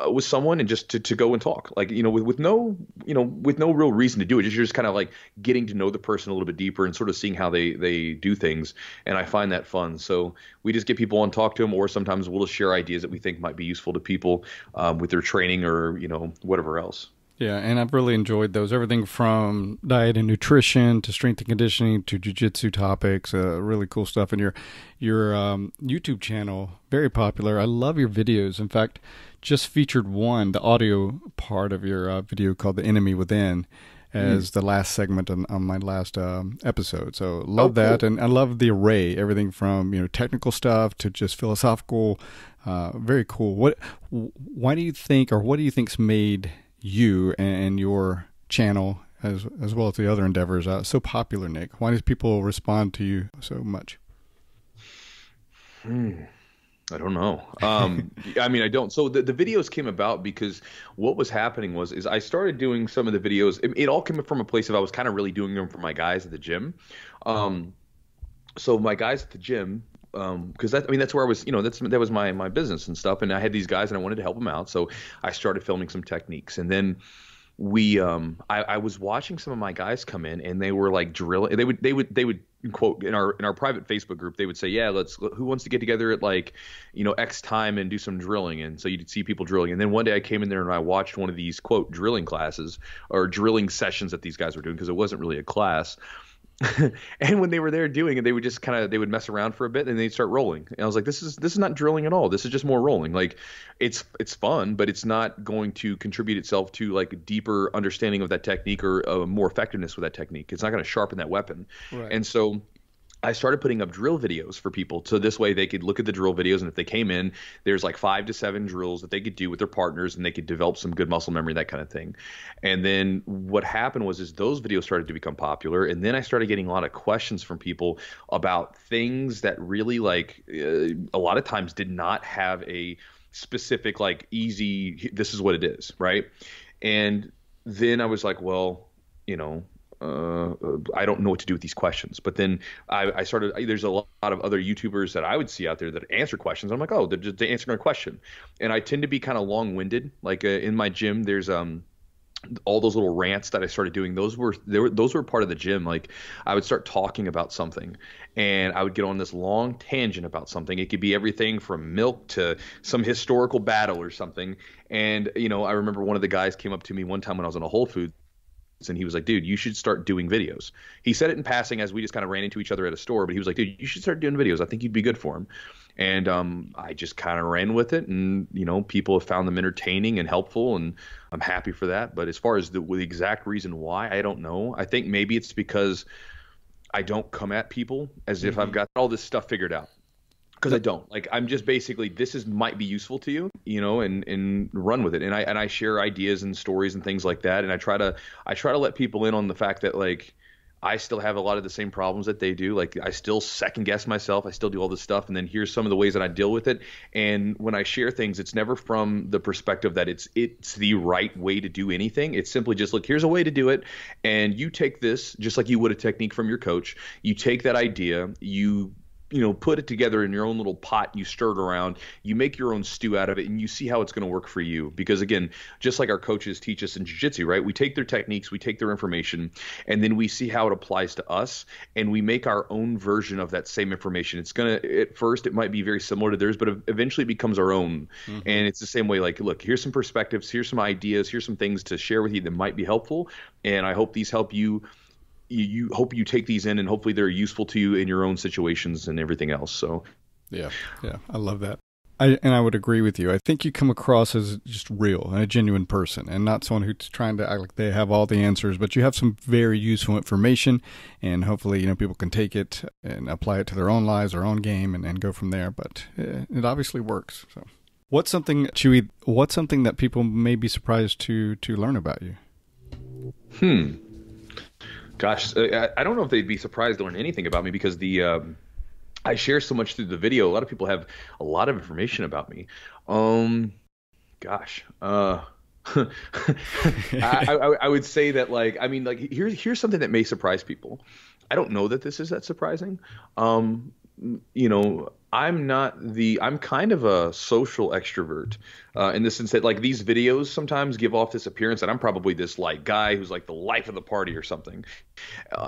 with someone, and just to go and talk, like with no real reason to do it. You're just kind of like getting to know the person a little bit deeper and sort of seeing how they do things, and I find that fun. So we just get people on, talk to them, or sometimes we'll just share ideas that we think might be useful to people with their training or whatever else. Yeah, and I've really enjoyed those. Everything from diet and nutrition to strength and conditioning to jiu-jitsu topics. Really cool stuff. And your YouTube channel, very popular. I love your videos. In fact, just featured the audio part of your video called "The Enemy Within" as the last segment on my last episode. So love that, cool. and I love the array. Everything from technical stuff to just philosophical. Very cool. Why do you think, or what do you think's made you and your channel as well as the other endeavors so popular, Nick? Why do people respond to you so much? I don't know. I mean, I don't. So the videos came about because what was happening is I started doing some of the videos. It all came from a place of I was kind of really doing them for my guys at the gym. So my guys at the gym, because that's where I was, that was my business and stuff. And I had these guys and I wanted to help them out. So I started filming some techniques, and then I was watching some of my guys come in, and they were like drilling. They would quote in our private Facebook group, they would say, yeah, who wants to get together at X time and do some drilling. And so you'd see people drilling. And then one day I came in there and I watched one of these quote drilling classes or drilling sessions that these guys were doing, because it wasn't really a class. And when they were there doing it, they would just they would mess around for a bit and they'd start rolling. And I was like, this is not drilling at all. This is just more rolling. Like it's fun, but it's not going to contribute itself to like a deeper understanding of that technique or more effectiveness with that technique. It's not going to sharpen that weapon. Right. And so I started putting up drill videos for people. So this way they could look at the drill videos, and if they came in, there's like 5 to 7 drills that they could do with their partners, and they could develop some good muscle memory, that kind of thing. And then what happened was those videos started to become popular, and then I started getting a lot of questions from people about things that really a lot of times did not have a specific easy, this is what it is, right? And then I was like, well, I don't know what to do with these questions. But then I started, there's a lot of other YouTubers that I would see out there that answer questions. I'm like, oh, they're just answering a question. And I tend to be kind of long-winded. In my gym, there's all those little rants that I started doing. Those were part of the gym. Like I would start talking about something, and I would get on this long tangent about something. It could be everything from milk to some historical battle or something. And I remember one of the guys came up to me one time when I was in a Whole Foods, and he was like, dude, you should start doing videos. He said it in passing as we just kind of ran into each other at a store, but he was like, dude, you should start doing videos. I think you'd be good for them. And I just kind of ran with it, and people have found them entertaining and helpful, and I'm happy for that. But as far as the exact reason why, I don't know. I think maybe it's because I don't come at people as if I've got all this stuff figured out. Because I don't. I'm just basically, might be useful to you, and run with it. And I share ideas and stories and things like that. And I try to let people in on the fact that I still have a lot of the same problems that they do. I still second guess myself. I still do all this stuff. And then here's some of the ways that I deal with it. And when I share things, it's never from the perspective that it's the right way to do anything. It's simply just, look, here's a way to do it. And you take this just like you would a technique from your coach. You take that idea, you put it together in your own little pot, you stir it around, you make your own stew out of it, and you see how it's going to work for you. Because again, just like our coaches teach us in jiu-jitsu, right? We take their techniques, we take their information, and then we see how it applies to us, and we make our own version of that same information. It's going to, at first, it might be very similar to theirs, but eventually it becomes our own. Mm-hmm. And it's the same way, like, look, here's some perspectives, here's some ideas, here's some things to share with you that might be helpful, and I hope these help you. You hope you take these in, and hopefully they're useful to you in your own situations and everything else. So, yeah, I love that. I would agree with you. I think you come across as just real and a genuine person, and not someone who's trying to act like they have all the answers. But you have some very useful information, and hopefully, people can take it and apply it to their own lives, their own game, and go from there. But it obviously works. So, what's something, Chewy? What's something that people may be surprised to learn about you? Gosh, I don't know if they'd be surprised to learn anything about me, because I share so much through the video. A lot of people have a lot of information about me. Gosh, I would say that, like, I mean, like, here's something that may surprise people. I don't know that this is that surprising. I'm kind of a social extrovert in the sense that, like, these videos sometimes give off this appearance that I'm probably this, like, guy who's like the life of the party or something.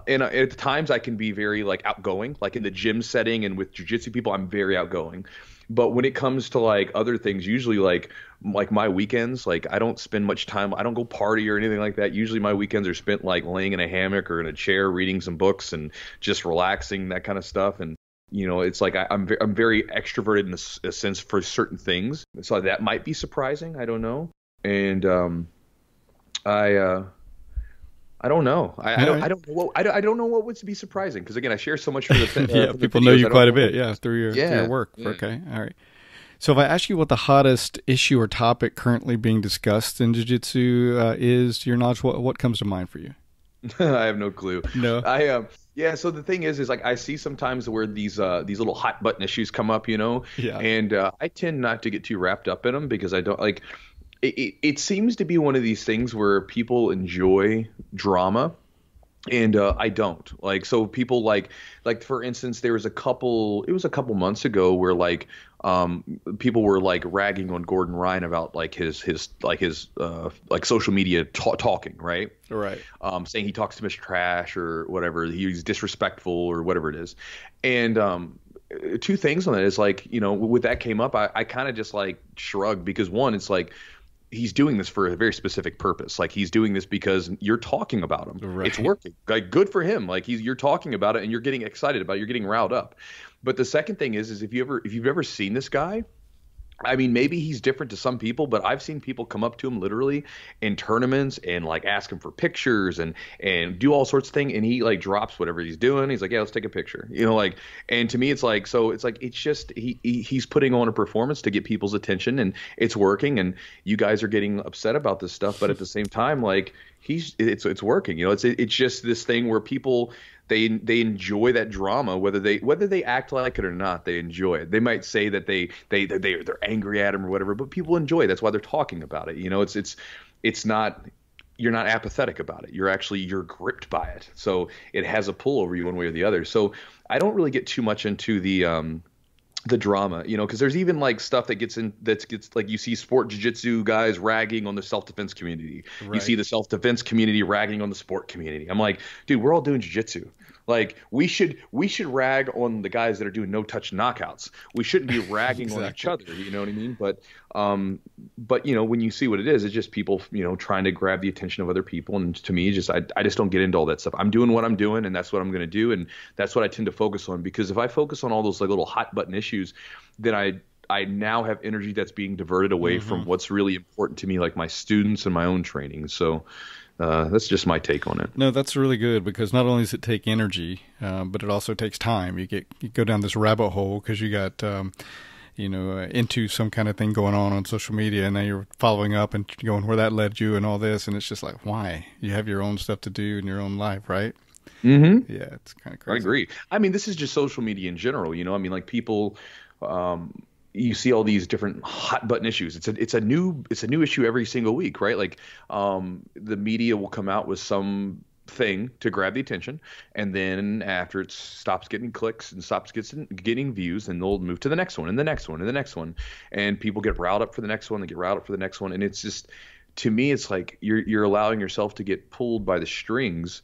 And at times I can be very, like, outgoing, like in the gym setting and with jiu-jitsu people, I'm very outgoing. But when it comes to, like, other things, usually like my weekends, like, I don't spend much time. I don't go party or anything like that. Usually my weekends are spent, like, laying in a hammock or in a chair, reading some books and just relaxing, that kind of stuff. And it's like I'm very extroverted in a sense for certain things, so that might be surprising. I don't know, and I don't know. I don't know what would be surprising, because again, I share so much for the people know you quite a bit, through your work. Yeah. Okay, all right. So if I ask you what the hottest issue or topic currently being discussed in jiu-jitsu is, to your knowledge, what comes to mind for you? I have no clue. No. Yeah, so the thing is like, I see sometimes where these little hot button issues come up, and I tend not to get too wrapped up in them, because I don't like it seems to be one of these things where people enjoy drama, and I don't. Like, so people like for instance, it was a couple months ago where, like, people were, like, ragging on Gordon Ryan about, like, his social media talking, right? Right. Saying he talks too much trash or whatever, he's disrespectful or whatever it is. And two things on that is, like, with that came up, I kind of just, like, shrugged, because one, it's like, he's doing this for a very specific purpose. Like, he's doing this because you're talking about him. Right. It's working. Like, good for him. Like, you're talking about it and you're getting excited about it. You're getting riled up. But the second thing is if you've ever seen this guy, I mean, maybe he's different to some people, but I've seen people come up to him literally in tournaments and, like, ask him for pictures and do all sorts of things. And he, like, drops whatever he's doing. He's like, yeah, let's take a picture, like, and to me, it's like, so it's like, it's just, he's putting on a performance to get people's attention, and it's working. And you guys are getting upset about this stuff, but at the same time, like, it's working, it's just this thing where people, they enjoy that drama, whether they act like it or not. They enjoy it. They might say that they're angry at him or whatever, but people enjoy it. That's why they're talking about it. It's not, you're not apathetic about it. You're gripped by it. So it has a pull over you one way or the other. So I don't really get too much into the drama, because there's even, like, stuff that gets like, you see sport jiu-jitsu guys ragging on the self-defense community. Right. You see the self-defense community ragging on the sport community. I'm like, dude, we're all doing jiu-jitsu. Like, we should rag on the guys that are doing no-touch knockouts. We shouldn't be ragging on each other. You know what I mean? But when you see what it is, it's just people, trying to grab the attention of other people. And to me, I just don't get into all that stuff. I'm doing what I'm doing, and that's what I'm going to do, and that's what I tend to focus on. Because if I focus on all those, like, little hot button issues, then I now have energy that's being diverted away from what's really important to me, like my students and my own training. So that's just my take on it. No, that's really good, because not only does it take energy, but it also takes time. You go down this rabbit hole because you got into some kind of thing going on social media, and then you're following up and going where that led you and all this, and it's just like, why? You have your own stuff to do in your own life, right? Mm-hmm. Yeah, it's kind of crazy. I agree. I mean, this is just social media in general. I mean, like, people. You see all these different hot button issues. It's a new issue every single week, right? Like, the media will come out with some thing to grab the attention, and then after it stops getting clicks and stops getting views, then they'll move to the next one and the next one and the next one, and people get riled up for the next one, they get riled up for the next one, and it's just, to me, it's like you're allowing yourself to get pulled by the strings,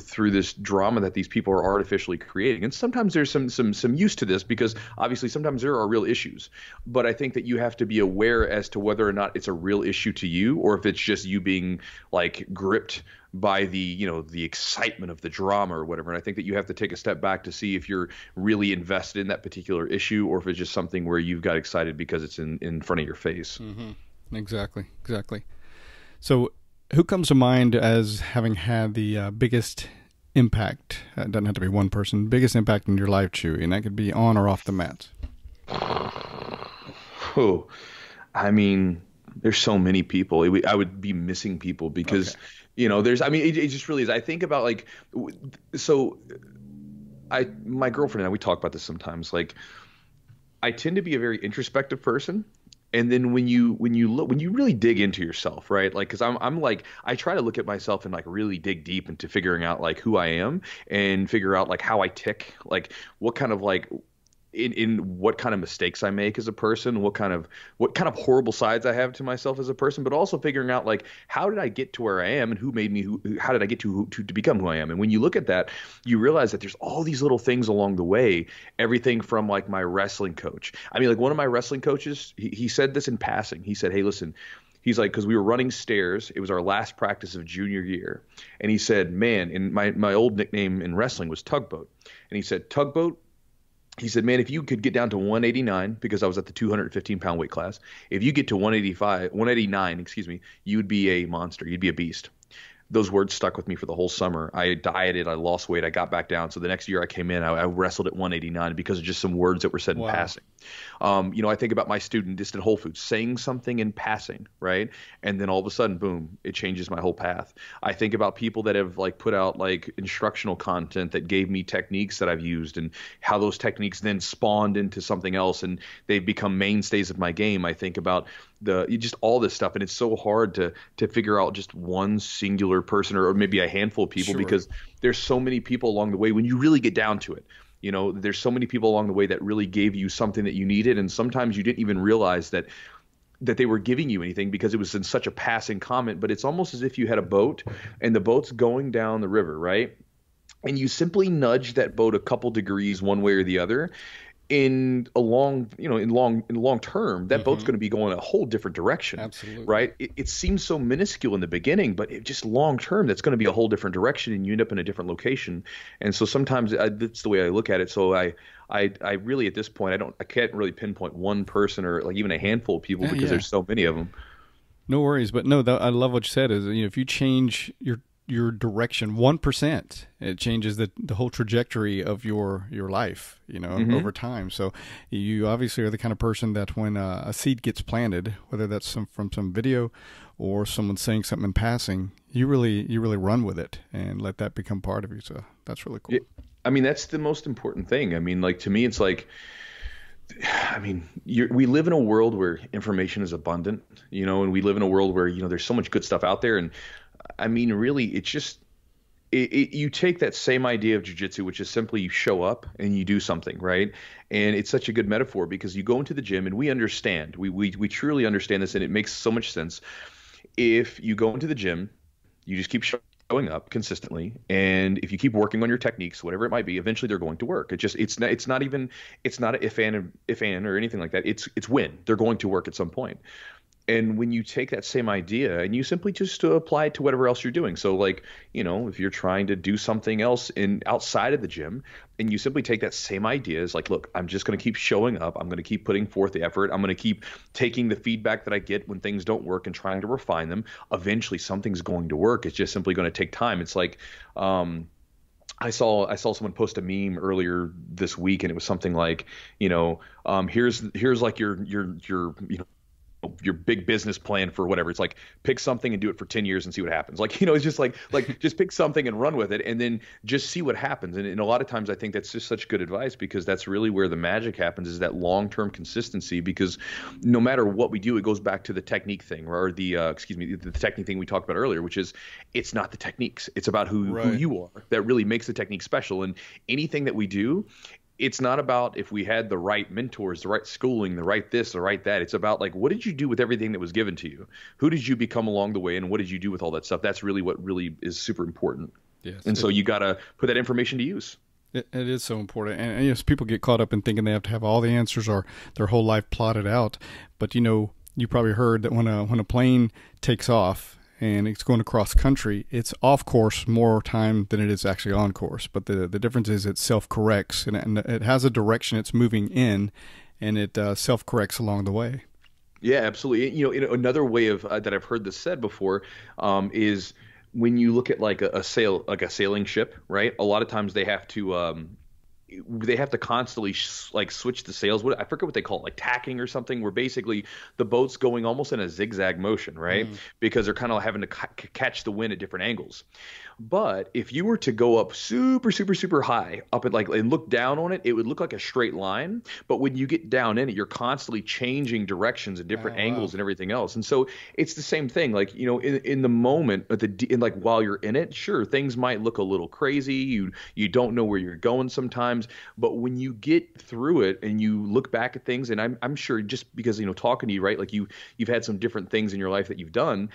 through this drama that these people are artificially creating. And sometimes there's some use to this, because obviously sometimes there are real issues. But I think that you have to be aware as to whether or not it's a real issue to you, or if it's just you being like gripped by the excitement of the drama or whatever. And I think that you have to take a step back to see if you're really invested in that particular issue, or if it's just something where you've got excited because it's in front of your face. Mm-hmm. Exactly. So who comes to mind as having had the biggest impact? It doesn't have to be one person. Biggest impact in your life, Chewy, and that could be on or off the mats. Oh, I mean, there's so many people. I would be missing people because, it just really is. I think about my girlfriend and I, we talk about this sometimes. Like, I tend to be a very introspective person. And then when you really dig into yourself, right? Like, because I'm like, I try to look at myself and like really dig deep into figuring out like who I am, and figure out like how I tick, like what kind of like in what kind of mistakes I make as a person, what kind of horrible sides I have to myself as a person, but also figuring out like how did I get to where I am, and who made me how did I get to become who I am. And when you look at that, you realize that there's all these little things along the way, everything from like my wrestling coach. I mean, like one of my wrestling coaches, he said this in passing. He said, "Hey, listen," he's like, because we were running stairs. It was our last practice of junior year. And he said, "Man," and my old nickname in wrestling was Tugboat. And he said, "Tugboat," he said, "Man, if you could get down to 189, because I was at the 215-pound weight class, if you get to 189, you would be a monster. You'd be a beast." Those words stuck with me for the whole summer. I dieted, I lost weight, I got back down. So the next year I came in, I wrestled at 189 because of just some words that were said in passing. I think about my student just at Whole Foods saying something in passing, right? And then all of a sudden, boom, it changes my whole path. I think about people that have like put out like instructional content that gave me techniques that I've used, and how those techniques then spawned into something else and they've become mainstays of my game. I think about just all this stuff, and it's so hard to figure out just one singular person or maybe a handful of people, Sure. because there's so many people along the way when you really get down to it. There's so many people along the way that really gave you something that you needed, and sometimes you didn't even realize that they were giving you anything because it was in such a passing comment. But it's almost as if you had a boat and the boat's going down the river, right? And you simply nudge that boat a couple degrees one way or the other. In long term, that boat's going to be going a whole different direction. Absolutely. Right? It seems so minuscule in the beginning, but just long term, that's going to be a whole different direction, and you end up in a different location. And so sometimes that's the way I look at it. So I really, at this point, I can't really pinpoint one person or like even a handful of people, because there's so many of them. No worries, but no, I love what you said. Is if you change your direction 1%, it changes the whole trajectory of your life, over time. So you obviously are the kind of person that when a seed gets planted, whether that's from some video or someone saying something in passing, you really run with it and let that become part of you. So that's really cool. I mean, that's the most important thing. I mean, like, to me, it's like, we live in a world where information is abundant, and we live in a world where, there's so much good stuff out there. And I mean, really, it's just you take that same idea of jiu-jitsu, which is simply you show up and you do something, right? And it's such a good metaphor, because you go into the gym, and we understand, we truly understand this, and it makes so much sense. If you go into the gym, you just keep showing up consistently, and if you keep working on your techniques, whatever it might be, eventually they're going to work. It's not an if and or anything like that. It's when they're going to work at some point. And when you take that same idea and you simply just apply it to whatever else you're doing. So like, if you're trying to do something else outside of the gym, and you simply take that same idea, is like, look, I'm just going to keep showing up. I'm going to keep putting forth the effort. I'm going to keep taking the feedback that I get when things don't work and trying to refine them. Eventually something's going to work. It's just simply going to take time. It's like, I saw someone post a meme earlier this week, and it was something like, here's like your your big business plan for whatever. It's like pick something and do it for 10 years and see what happens. Like, it's just like just pick something and run with it and then just see what happens. And a lot of times I think that's just such good advice, because that's really where the magic happens, is that long-term consistency. Because no matter what we do, it goes back to the technique thing, or the technique thing we talked about earlier, which is it's not the techniques. It's about who you are that really makes the technique special. And anything that we do, it's not about if we had the right mentors, the right schooling, the right this, the right that. It's about like, what did you do with everything that was given to you? Who did you become along the way, and what did you do with all that stuff? That's really what really is super important. Yes. And so you got to put that information to use. It is so important. And yes, people get caught up in thinking they have to have all the answers or their whole life plotted out. But you probably heard that when a plane takes off and it's going across country, it's off course more time than it is actually on course. But the difference is it self-corrects, and it has a direction it's moving in, and it self-corrects along the way. Yeah, absolutely. Another way of that I've heard this said before is when you look at like a sailing ship, right? A lot of times they have to constantly switch the sails. I forget what they call it, like tacking or something, where basically the boat's going almost in a zigzag motion, right? Because they're kind of having to catch the wind at different angles. But if you were to go up super, super, super high up at and look down on it, it would look like a straight line. But when you get down in it, you're constantly changing directions and different angles and everything else. And so it's the same thing. Like, in the moment, while you're in it, sure, things might look a little crazy. You don't know where you're going sometimes. But when you get through it and you look back at things, and I'm sure just because, talking to you, right, like you've had some different things in your life that you've done,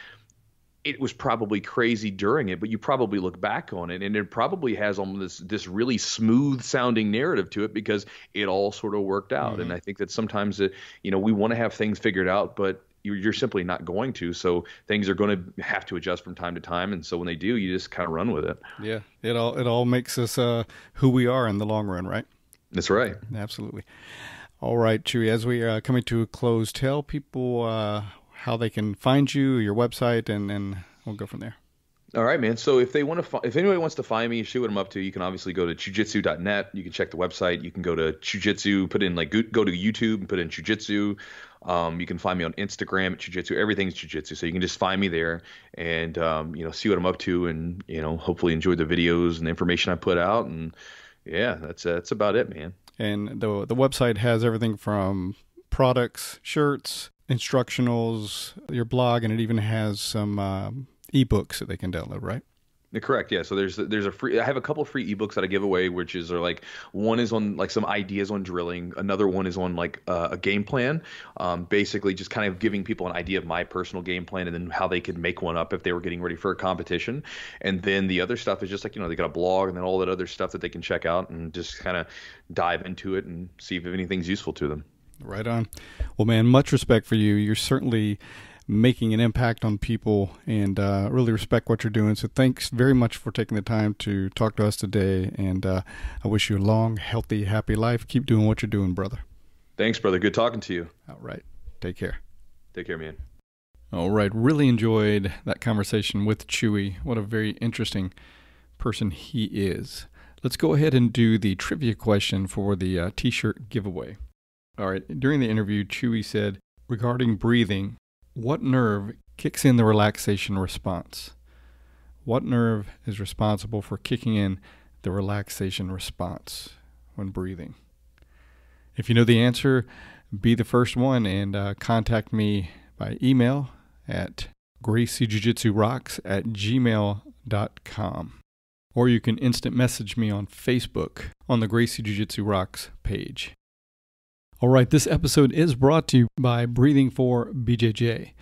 it was probably crazy during it, but you probably look back on it and it probably has almost this really smooth sounding narrative to it because it all sort of worked out. And I think that sometimes, we want to have things figured out, but you're simply not going to. So things are going to have to adjust from time to time. And so when they do, you just kind of run with it. Yeah. It all makes us who we are in the long run, right? That's right. Absolutely. All right, Chewy, as we are coming to a close, tell people how they can find you, your website, and we'll go from there. All right, man. So if anybody wants to find me, see what I'm up to, you can obviously go to chujitsu.net. You can check the website. You can go to Chujitsu, put in go to YouTube and put in Chujitsu. You can find me on Instagram at Chujitsu. Everything's Chujitsu. So you can just find me there and, see what I'm up to and, hopefully enjoy the videos and the information I put out. And yeah, that's about it, man. And the website has everything from products, shirts, instructionals, your blog, and it even has some ebooks that they can download, right? Correct. Yeah. So I have a couple of free ebooks that I give away, which is one is on some ideas on drilling. Another one is on a game plan, basically just kind of giving people an idea of my personal game plan and then how they could make one up if they were getting ready for a competition. And then the other stuff is just they got a blog and then all that other stuff that they can check out and just kind of dive into it and see if anything's useful to them. Right on. Well, man, much respect for you. You're certainly making an impact on people and really respect what you're doing. So thanks very much for taking the time to talk to us today. And I wish you a long, healthy, happy life. Keep doing what you're doing, brother. Thanks, brother. Good talking to you. All right. Take care. Take care, man. All right. Really enjoyed that conversation with Chewy. What a very interesting person he is. Let's go ahead and do the trivia question for the t-shirt giveaway. All right. During the interview, Chewy said, regarding breathing, what nerve kicks in the relaxation response? What nerve is responsible for kicking in the relaxation response when breathing? If you know the answer, be the first one and contact me by email at GracieJujitsuRocks@gmail.com. Or you can instant message me on Facebook on the Gracie Jiu-Jitsu Rocks page. All right, this episode is brought to you by Breathing for BJJ.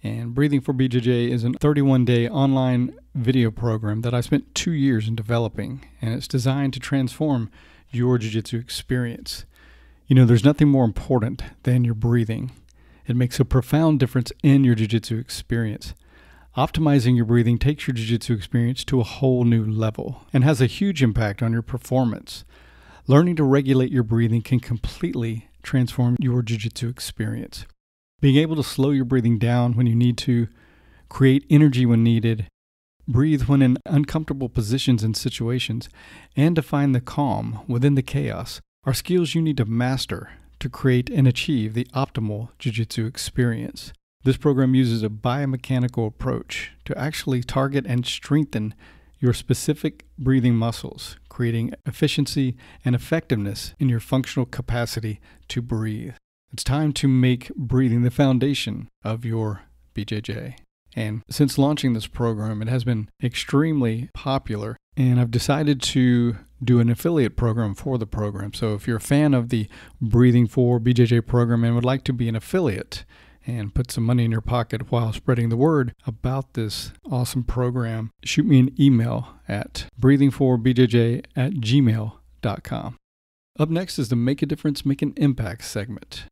And Breathing for BJJ is a 31-day online video program that I spent 2 years in developing, and it's designed to transform your jiu-jitsu experience. There's nothing more important than your breathing. It makes a profound difference in your jiu-jitsu experience. Optimizing your breathing takes your jiu-jitsu experience to a whole new level and has a huge impact on your performance. Learning to regulate your breathing can completely transform your jiu-jitsu experience. Being able to slow your breathing down when you need to, create energy when needed, breathe when in uncomfortable positions and situations, and to find the calm within the chaos are skills you need to master to create and achieve the optimal jiu-jitsu experience. This program uses a biomechanical approach to actually target and strengthen your specific breathing muscles, creating efficiency and effectiveness in your functional capacity to breathe. It's time to make breathing the foundation of your BJJ. And since launching this program, it has been extremely popular, and I've decided to do an affiliate program for the program. So if you're a fan of the Breathing for BJJ program and would like to be an affiliate and put some money in your pocket while spreading the word about this awesome program, shoot me an email at breathingforbjj@gmail.com. Up next is the Make a Difference, Make an Impact segment.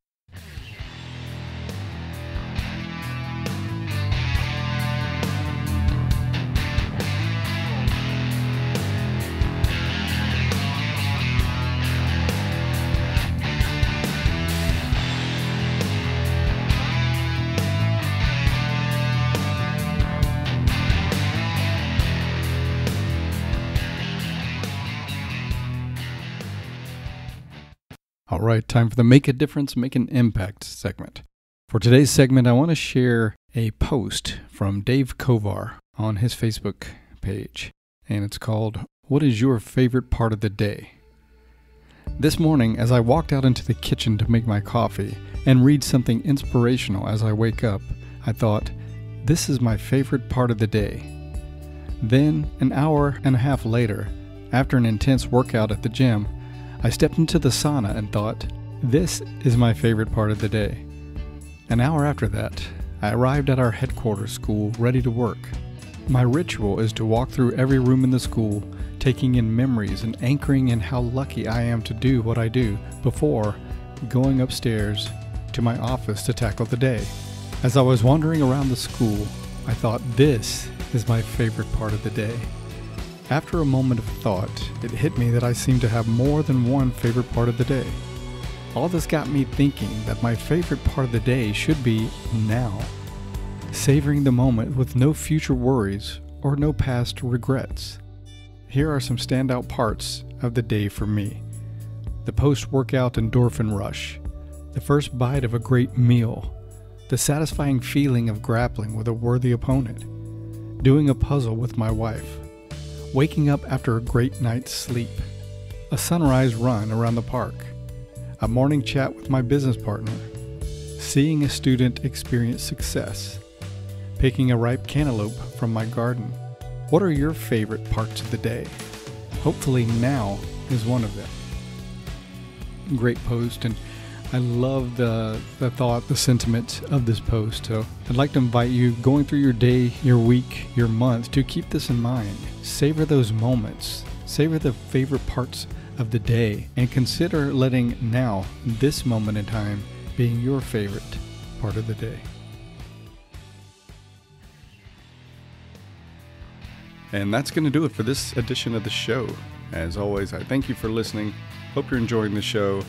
All right, time for the Make a Difference, Make an Impact segment. For today's segment, I want to share a post from Dave Kovar on his Facebook page, and it's called, "What is your favorite part of the day?" This morning, as I walked out into the kitchen to make my coffee and read something inspirational as I wake up, I thought, this is my favorite part of the day. Then, an hour and a half later, after an intense workout at the gym, I stepped into the sauna and thought, this is my favorite part of the day. An hour after that, I arrived at our headquarters school ready to work. My ritual is to walk through every room in the school, taking in memories and anchoring in how lucky I am to do what I do before going upstairs to my office to tackle the day. As I was wandering around the school, I thought, this is my favorite part of the day. After a moment of thought, it hit me that I seem to have more than one favorite part of the day. All this got me thinking that my favorite part of the day should be now, savoring the moment with no future worries or no past regrets. Here are some standout parts of the day for me. The post-workout endorphin rush, the first bite of a great meal, the satisfying feeling of grappling with a worthy opponent, doing a puzzle with my wife, waking up after a great night's sleep, a sunrise run around the park, a morning chat with my business partner, seeing a student experience success, picking a ripe cantaloupe from my garden. What are your favorite parts of the day? Hopefully now is one of them. Great post, and I love the thought, the sentiment of this post. So I'd like to invite you, going through your day, your week, your month, to keep this in mind. Savor those moments. Savor the favorite parts of the day, and consider letting now, this moment in time, being your favorite part of the day. And that's going to do it for this edition of the show. As always, I thank you for listening. Hope you're enjoying the show.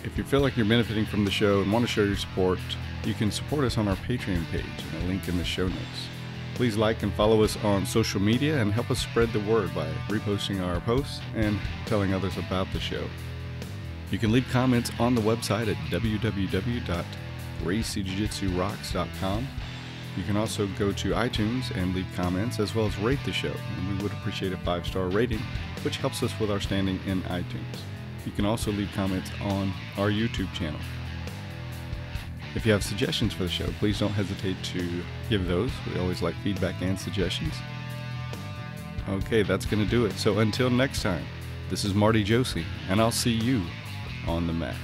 If you feel like you're benefiting from the show and want to show your support, you can support us on our Patreon page, and a link in the show notes. Please like and follow us on social media and help us spread the word by reposting our posts and telling others about the show. You can leave comments on the website at www.graciejujitsurocks.com. You can also go to iTunes and leave comments, as well as rate the show, and we would appreciate a 5-star rating, which helps us with our standing in iTunes. You can also leave comments on our YouTube channel. If you have suggestions for the show, please don't hesitate to give those. We always like feedback and suggestions. Okay, that's going to do it. So until next time, this is Marty Josie, and I'll see you on the mat.